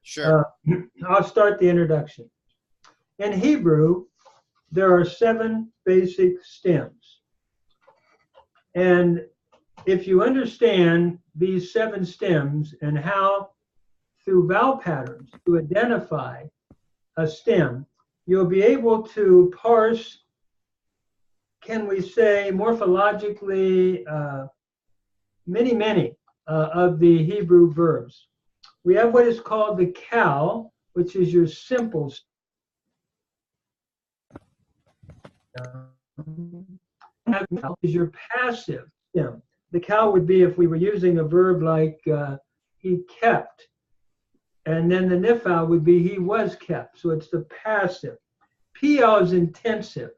Sure. I'll start the introduction. In Hebrew, there are 7 basic stems. And if you understand these 7 stems and how, through vowel patterns, to identify a stem, you'll be able to parse, can we say, morphologically, many of the Hebrew verbs. We have what is called the cow, which is your simple stem. Is your passive stem. The cow would be if we were using a verb like he kept, and then the nifal would be he was kept. So it's the passive. PL is intensive.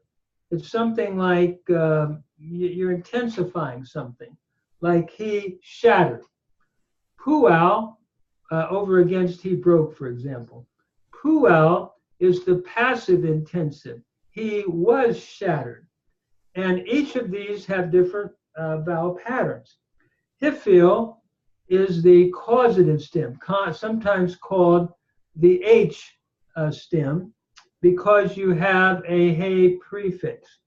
It's something like you're intensifying something, like he shattered. Pual, over against he broke, for example. Pual is the passive intensive. He was shattered. And each of these have different vowel patterns. Hifil is the causative stem, sometimes called the H stem, because you have a hey prefix.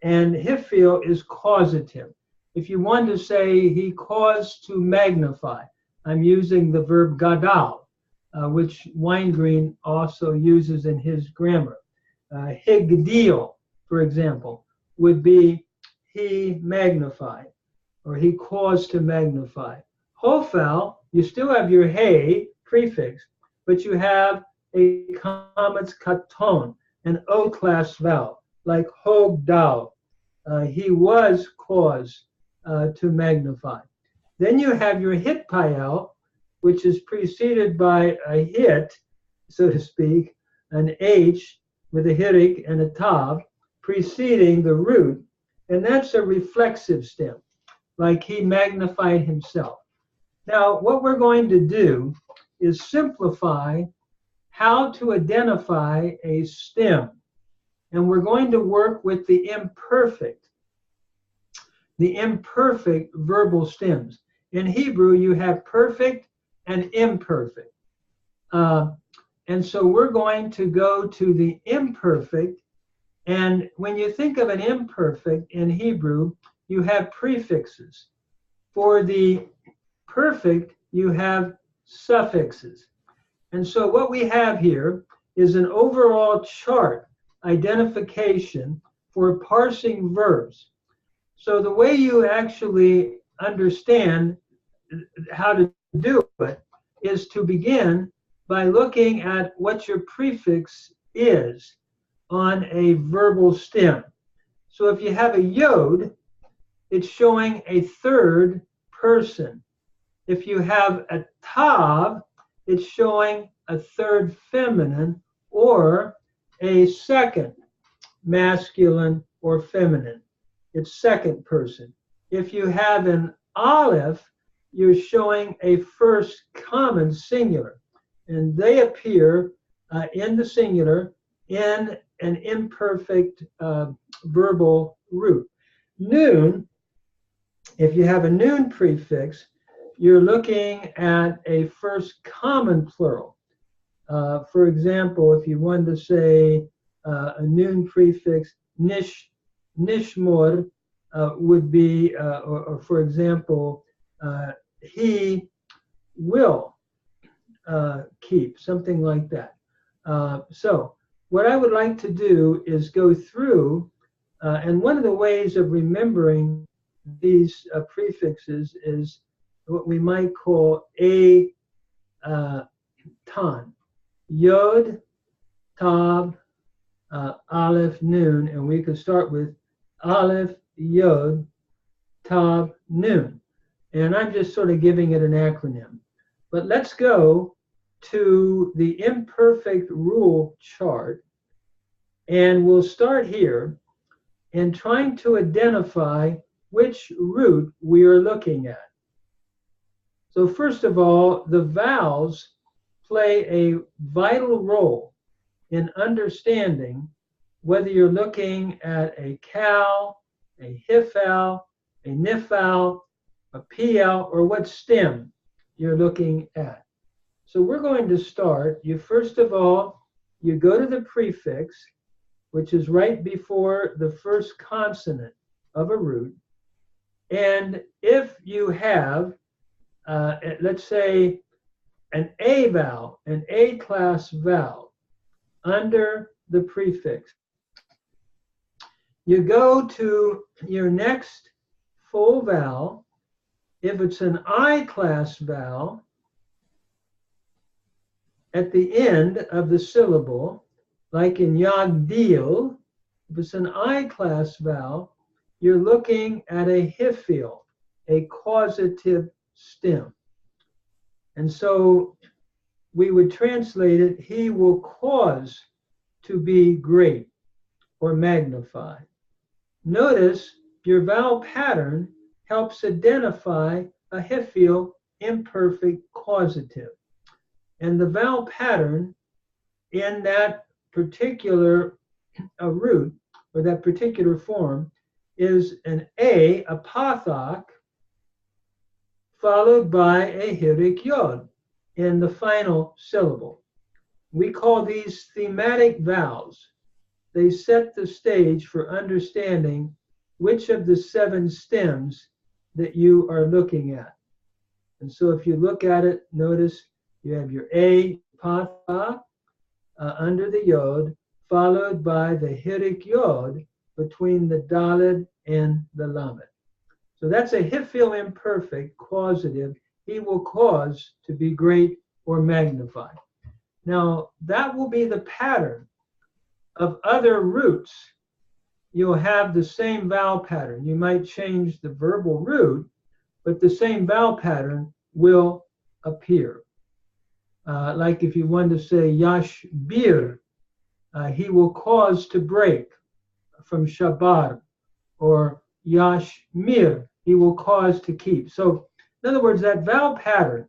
And hifil is causative. If you want to say he caused to magnify, I'm using the verb gadal, which Weingreen also uses in his grammar. Higdil, for example, would be he magnified, or he caused to magnify. Hofal, you still have your hey prefix, but you have a kametz katon, an O-class vowel, like hogdal. He was caused to magnify. Then you have your hit payel, which is preceded by a hit, so to speak, an H with a hirik and a tav, preceding the root, and that's a reflexive stem, like he magnified himself. Now, what we're going to do is simplify how to identify a stem, and we're going to work with the imperfect verbal stems. In Hebrew, you have perfect and imperfect. And so we're going to go to the imperfect. And when you think of an imperfect in Hebrew, you have prefixes. For the perfect, you have suffixes. And so what we have here is an overall chart identification for parsing verbs. So the way you actually understand how to do it is to begin by looking at what your prefix is on a verbal stem. So if you have a yod, it's showing a third person. If you have a tav, it's showing a third feminine or a second masculine or feminine. It's second person. If you have an aleph, you're showing a first common singular, and they appear in the singular in an imperfect verbal root. Noon, if you have a noon prefix, you're looking at a first common plural. For example, if you wanted to say a noon prefix, nishmor would be, or for example, he will keep, something like that. So what I would like to do is go through, and one of the ways of remembering these prefixes is what we might call a tan. Yod, tav, aleph, noon, and we could start with aleph, yod, tav, noon. And I'm just sort of giving it an acronym. But let's go to the imperfect rule chart, and we'll start here in trying to identify which root we are looking at. So first of all, the vowels play a vital role in understanding whether you're looking at a cal, a hifal, a nifal, a pl, or what stem you're looking at. So we're going to start. First of all, you go to the prefix, which is right before the first consonant of a root. And if you have, let's say, an A vowel, an A-class vowel under the prefix, you go to your next full vowel. If it's an I-class vowel, at the end of the syllable, like in yagdil, if it's an I-class vowel, you're looking at a hiphil, a causative stem. And so we would translate it, he will cause to be great or magnified. Notice your vowel pattern helps identify a hiphil imperfect causative. And the vowel pattern in that particular root or that particular form is an A, a pathak, followed by a hirik yod in the final syllable. We call these thematic vowels. They set the stage for understanding which of the 7 stems that you are looking at. And so if you look at it, notice you have your A, patha, under the yod, followed by the hirik yod between the daled and the lamed. So that's a hiphil imperfect causative. He will cause to be great or magnified. Now, that will be the pattern of other roots. You'll have the same vowel pattern. You might change the verbal root, but the same vowel pattern will appear. Like if you want to say yashbir, he will cause to break, from shabar, or yashmir, he will cause to keep. So in other words, that vowel pattern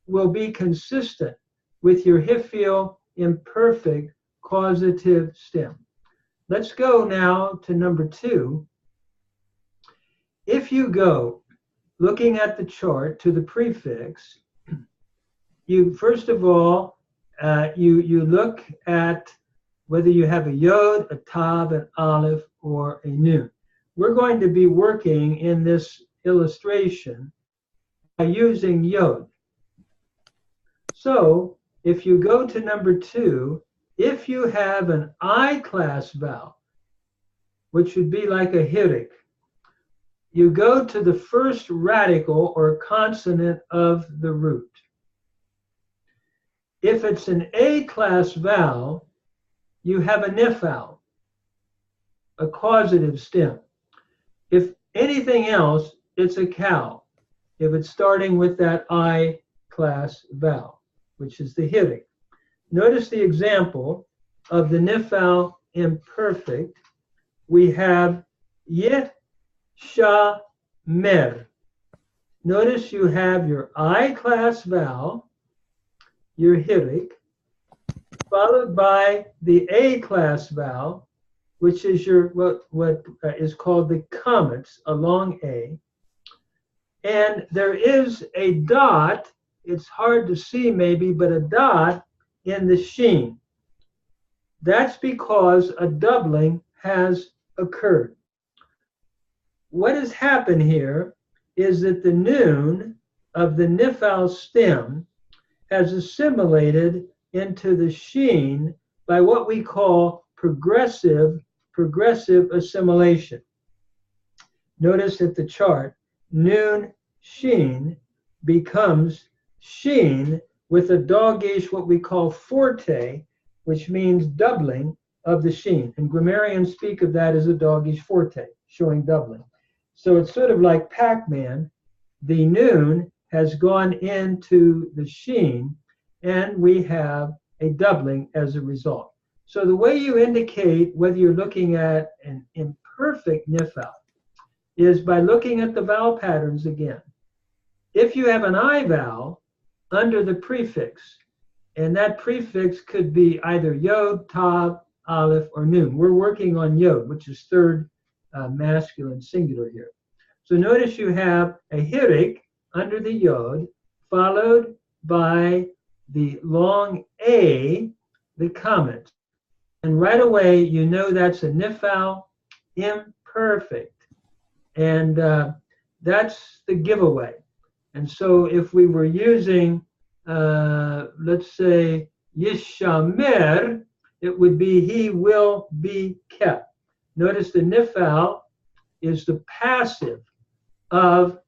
will be consistent with your hiphil imperfect causative stem. Let's go now to number 2. If you go looking at the chart to the prefix, you first of all, you look at whether you have a yod, a tav, an aleph, or a nun. We're going to be working in this illustration by using yod. So if you go to number 2, if you have an I-class vowel, which would be like a hirik, you go to the first radical or consonant of the root. If it's an A-class vowel, you have a nifal, a causative stem. If anything else, it's a cow, if it's starting with that I-class vowel, which is the hirik. Notice the example of the nifal imperfect. We have yeh, sha, mer. Notice you have your I-class vowel, your hirik, followed by the A-class vowel, which is your what is called the comets, a long A. And there is a dot, it's hard to see maybe, but a dot in the sheen. That's because a doubling has occurred. What has happened here is that the nun of the nifal stem has assimilated into the sheen by what we call progressive assimilation. Notice that the chart, nun sheen becomes sheen with a doggish, what we call forte, which means doubling of the sheen. And grammarians speak of that as a doggish forte, showing doubling. So it's sort of like Pac-Man. The nun has gone into the sheen, and we have a doubling as a result. So the way you indicate whether you're looking at an imperfect nifal is by looking at the vowel patterns again. If you have an I vowel under the prefix, and that prefix could be either yod, tav, aleph, or nun. We're working on yod, which is third masculine singular here. So notice you have a hirik under the yod, followed by the long A, the comment. And right away, you know that's a nif vowel, imperfect. And that's the giveaway. And so if we were using, let's say, yishamer, it would be he will be kept. Notice the nif vowel is the passive of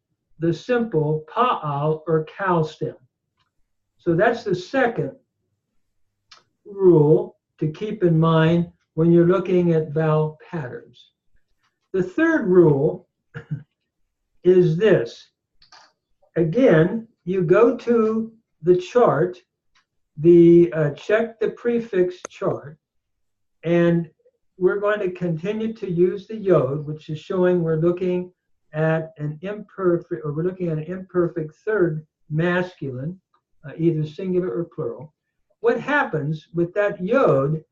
the simple pa'al or cow stem. So that's the second rule to keep in mind when you're looking at vowel patterns. The third rule is this. Again, you go to the chart, check the prefix chart, and we're going to continue to use the yod, which is showing we're looking at an imperfect, or we're looking at an imperfect third masculine, either singular or plural. What happens with that yod,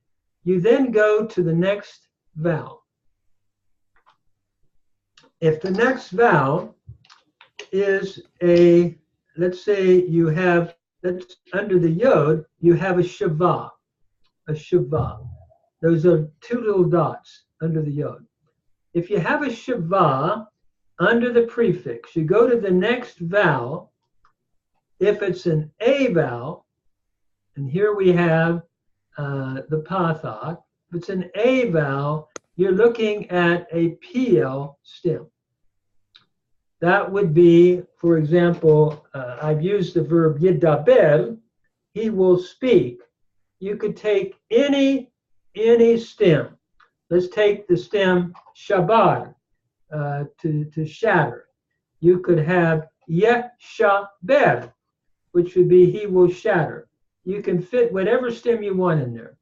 you then go to the next vowel. If the next vowel is a, let's say you have, that's under the yod, you have a shava, a shava. Those are two little dots under the yod. If you have a shava under the prefix, you go to the next vowel. If it's an A vowel, and here we have the pathak, if it's an A vowel, you're looking at a PL stem. That would be, for example, I've used the verb yidaber, he will speak. You could take any stem. Let's take the stem shabar, to shatter. You could have yeshaber, which would be he will shatter. You can fit whatever stem you want in there.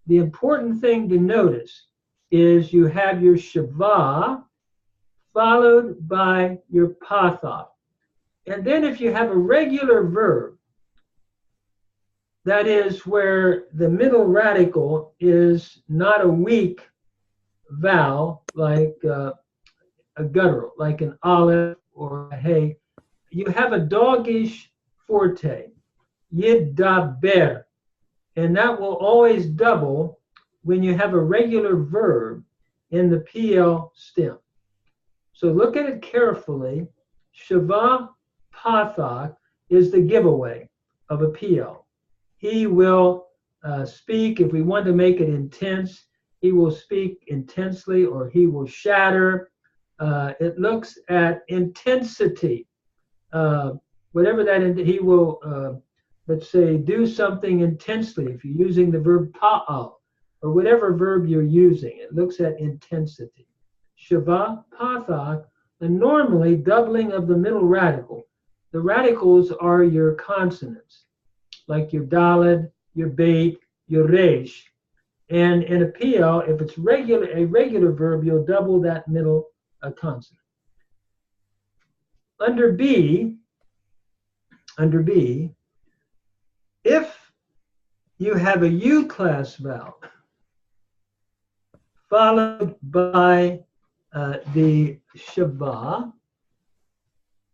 The important thing to notice is you have your shava followed by your pathak. And then if you have a regular verb, that is where the middle radical is not a weak vowel like a guttural, like an aleph or a hey. You have a doggish forte, yidaber, and that will always double when you have a regular verb in the PL stem. So look at it carefully. Shava pathak is the giveaway of a PL. He will speak, if we want to make it intense, he will speak intensely, or he will shatter. It looks at intensity. Whatever that, he will, let's say, do something intensely. If you're using the verb pa'al, or whatever verb you're using, it looks at intensity. Shava, pathak, and normally doubling of the middle radical. The radicals are your consonants, like your daled, your beit, your resh. And in a PL, if it's a regular verb, you'll double that middle consonant. Under B, if you have a U class vowel followed by the shava,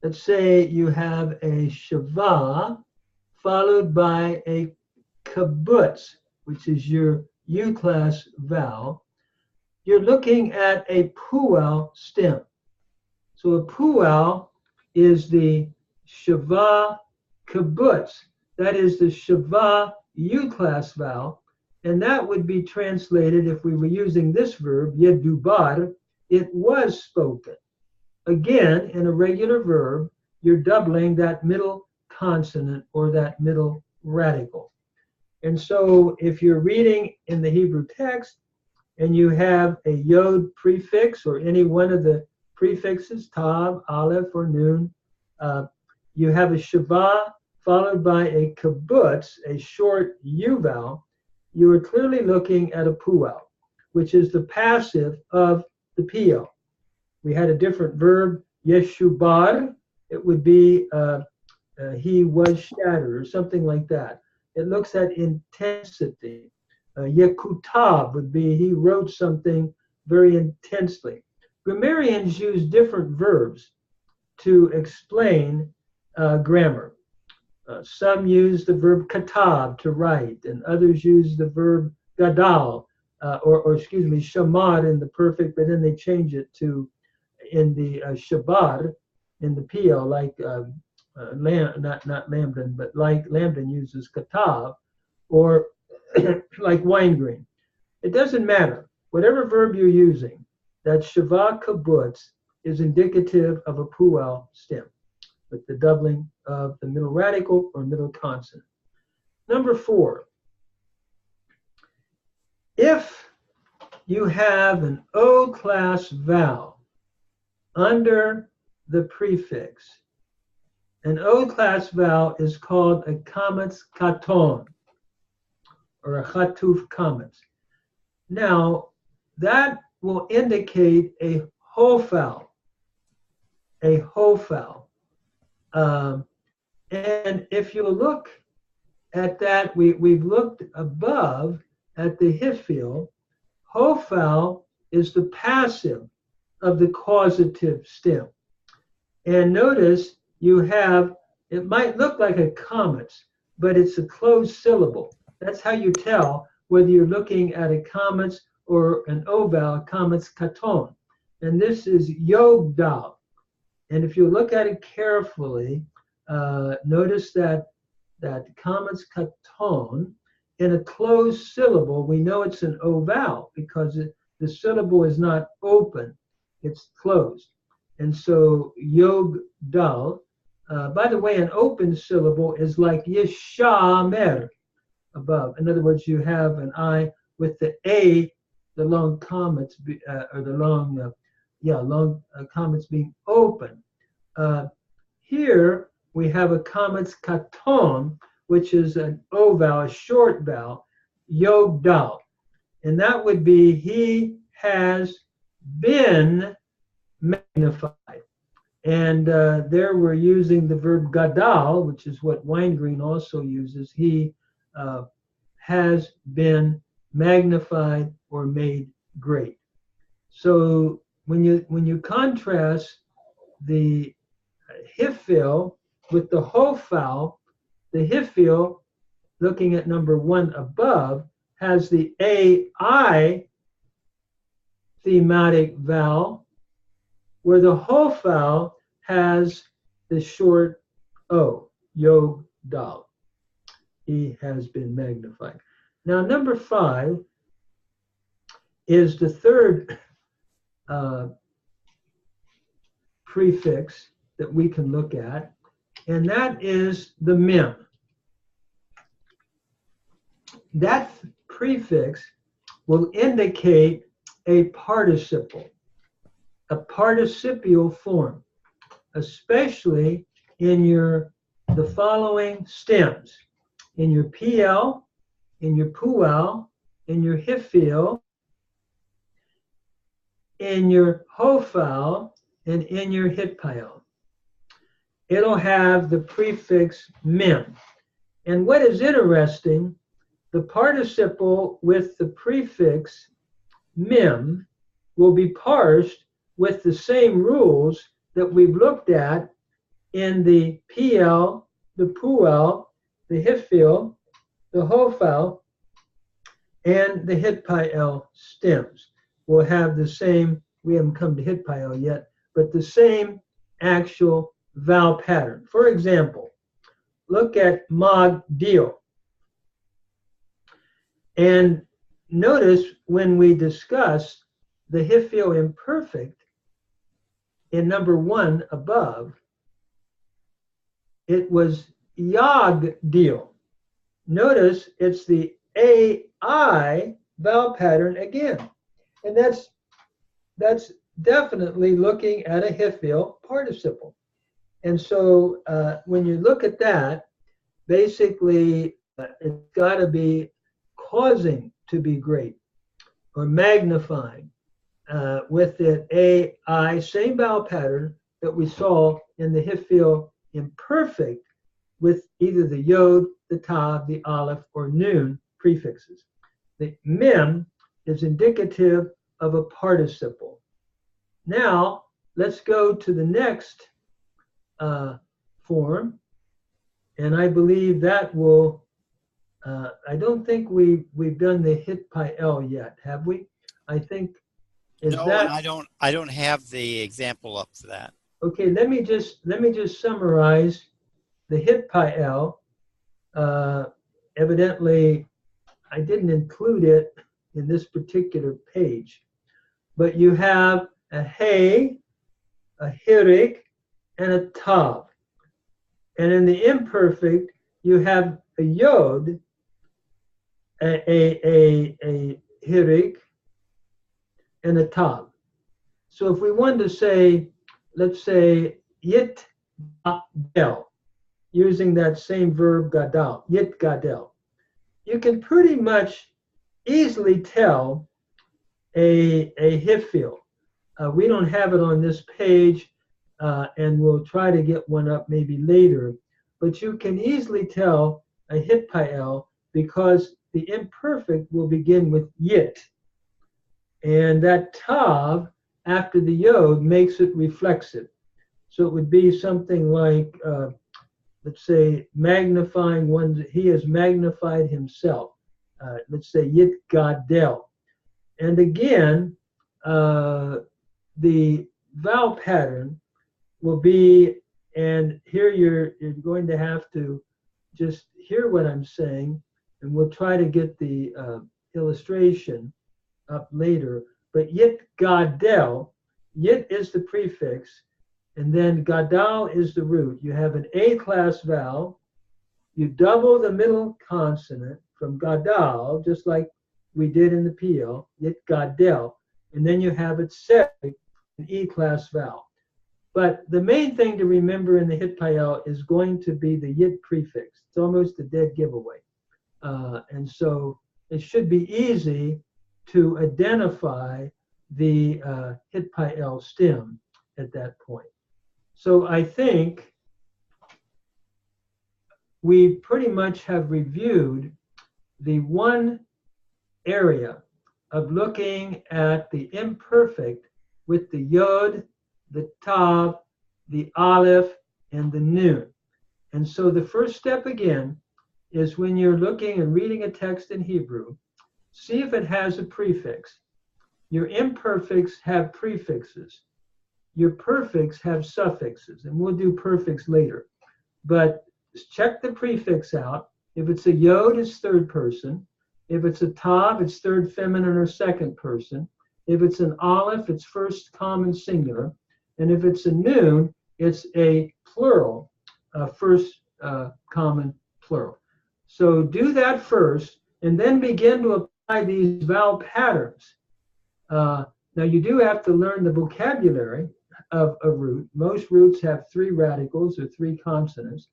let's say you have a shava followed by a kibbutz, which is your U class vowel, you're looking at a pu'al stem. So a pu'al is the shava kibbutz. That is the shava U class vowel, and that would be translated, if we were using this verb, yedubar, it was spoken. Again, in a regular verb, you're doubling that middle consonant or that middle radical. And so if you're reading in the Hebrew text and you have a yod prefix or any one of the prefixes, tav, aleph, or nun, you have a shava followed by a kibbutz, a short U vowel, you are clearly looking at a pu'al, which is the passive of the PL. We had a different verb, yeshubar, it would be he was shattered, or something like that. It looks at intensity. Yekutab would be he wrote something very intensely. Grammarians use different verbs to explain grammar. Some use the verb katab, to write, and others use the verb gadal, or excuse me, shamar in the perfect, but then they change it to in the shabar in the PL, like not Lambden, but like Lambden uses katab, or like wine green. It doesn't matter. Whatever verb you're using, that shava kibbutz is indicative of a puel stem with the doubling of the middle radical or middle consonant. Number 4, if you have an O-class vowel under the prefix, an O-class vowel is called a kametz katon, or a chatuf kametz. Now, that will indicate a hofal, a hofal. And if you look at that, we've looked above at the hifil. Hofal is the passive of the causative stem. And notice you have, it might look like a kametz, but it's a closed syllable. That's how you tell whether you're looking at a kametz or an O vowel, kametz katon. And this is yod dal. And if you look at it carefully, notice that kametz katon, in a closed syllable, we know it's an O vowel because the syllable is not open, it's closed. And so yod dal, by the way, an open syllable is like yishamer above. In other words, you have an I with the A, the long kametz, or the long, kametz being open. Here we have a kametz katon, which is an O vowel, a short vowel, yod dal. And that would be he has been magnified. And there we're using the verb gadal, which is what wine green also uses. He has been magnified or made great. So when you contrast the hifil with the hofal, the hifil, looking at number 1 above, has the AI thematic vowel, where the hofal has the short O, yod dal. He has been magnified. Now, number 5 is the third prefix that we can look at, and that is the mem. That prefix will indicate a participle, a participial form, especially in the following stems: in your PL, in your puel, in your hifil, in your hofal, and in your hitpael. It'll have the prefix mem. And what is interesting, the participle with the prefix mem will be parsed with the same rules that we've looked at in the PL, the puel, the hifil, the hofal, and the hitpael stems. Will have the same, we haven't come to hitpael yet, but the same actual vowel pattern. For example, look at magdil. And notice when we discuss the hifil imperfect in number 1 above, it was yagdil. Notice it's the AI vowel pattern again. And that's definitely looking at a hifil participle. And so when you look at that, basically it's got to be causing to be great or magnifying with the AI, same vowel pattern that we saw in the hifil imperfect with either the yod, the tav, the aleph, or nun prefixes. The mem is indicative of a participle. Now, let's go to the next form, And I believe that will, I don't think we've done the hit pi L yet, have we? I think, is no, that? and I don't have the example up for that. Okay, let me just summarize the hit pi L. Evidently, I didn't include it in this particular page, but you have a hey, a hirig, and a tav. And in the imperfect, you have a yod, a hirig, and a tav. So if we wanted to say, let's say, yit gadel, using that same verb gadal, yit gadel, you can pretty much easily tell a hifil. We don't have it on this page, and we'll try to get one up maybe later, but you can easily tell a hit pi L because the imperfect will begin with yit. And that tav after the yod makes it reflexive. So it would be something like, let's say, magnifying one, he has magnified himself. Let's say yit gadel. And again, the vowel pattern will be, and here you're going to have to just hear what I'm saying, and we'll try to get the illustration up later. But yit gadel, yit is the prefix, and then gadal is the root. You have an A-class vowel. You double the middle consonant from gadal, just like we did in the PL, yit gadel, and then you have it set, an E-class vowel. But the main thing to remember in the hit pi L is going to be the yit prefix. It's almost a dead giveaway. And so it should be easy to identify the hit pi L stem at that point. So I think we pretty much have reviewed the one area of looking at the imperfect with the yod, the tav, the aleph, and the nun. And so the first step again is when you're looking and reading a text in Hebrew, see if it has a prefix. Your imperfects have prefixes. Your perfects have suffixes, and we'll do perfects later. But check the prefix out. If it's a yod, it's third person. If it's a tav, it's third feminine or second person. If it's an aleph, it's first common singular. And if it's a nun, it's a plural, first common plural. So do that first, and then begin to apply these vowel patterns. Now you do have to learn the vocabulary of a root. Most roots have 3 radicals or 3 consonants,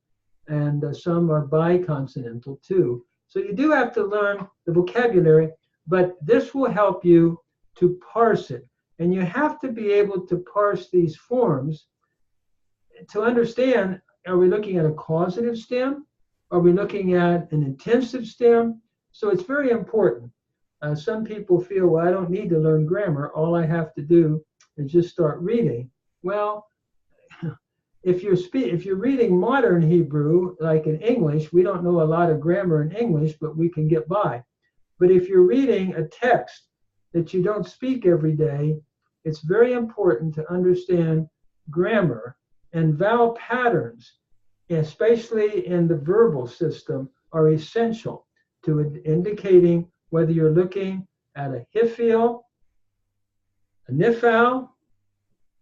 and some are biconsonantal too. So you do have to learn the vocabulary, but this will help you to parse it. And you have to be able to parse these forms to understand, are we looking at a causative stem? Are we looking at an intensive stem? So it's very important. Some people feel, well, I don't need to learn grammar. All I have to do is just start reading. Well, if you're reading modern Hebrew, like in English, we don't know a lot of grammar in English, but we can get by. But if you're reading a text that you don't speak every day, it's very important to understand grammar and vowel patterns, especially in the verbal system, are essential to indicating whether you're looking at a hifil, a nifal,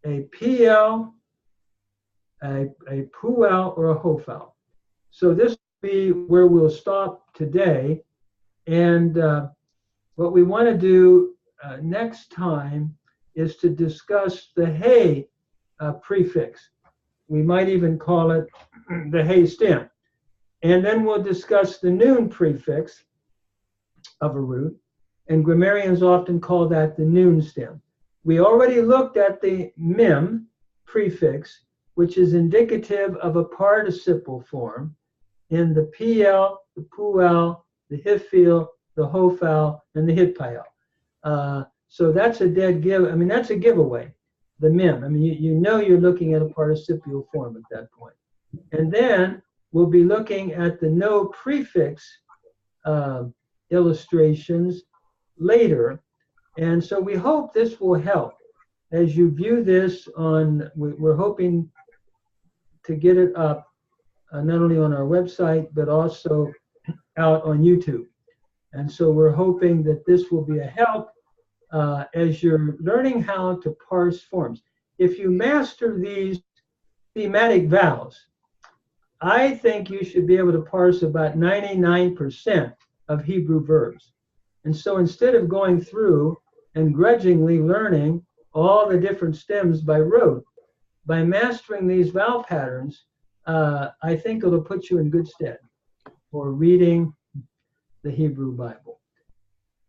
a pl, a puel, or a hofal. So this will be where we'll stop today. And what we want to do next time is to discuss the hey prefix. We might even call it the hey stem. And then we'll discuss the nun prefix of a root. And grammarians often call that the nun stem. We already looked at the mem prefix, which is indicative of a participle form in the pl, the puel, the hifil, the hofal, and the hit pi L. So that's a dead give. I mean, that's a giveaway. The mem. I mean, you know you're looking at a participial form at that point. And then we'll be looking at the no prefix illustrations later. And so we hope this will help as you view this on, we're hoping to get it up not only on our website, but also out on YouTube. And so we're hoping that this will be a help as you're learning how to parse forms. If you master these thematic vowels, I think you should be able to parse about 99% of Hebrew verbs. And so instead of going through and grudgingly learning all the different stems by rote, by mastering these vowel patterns, I think it'll put you in good stead for reading the Hebrew Bible.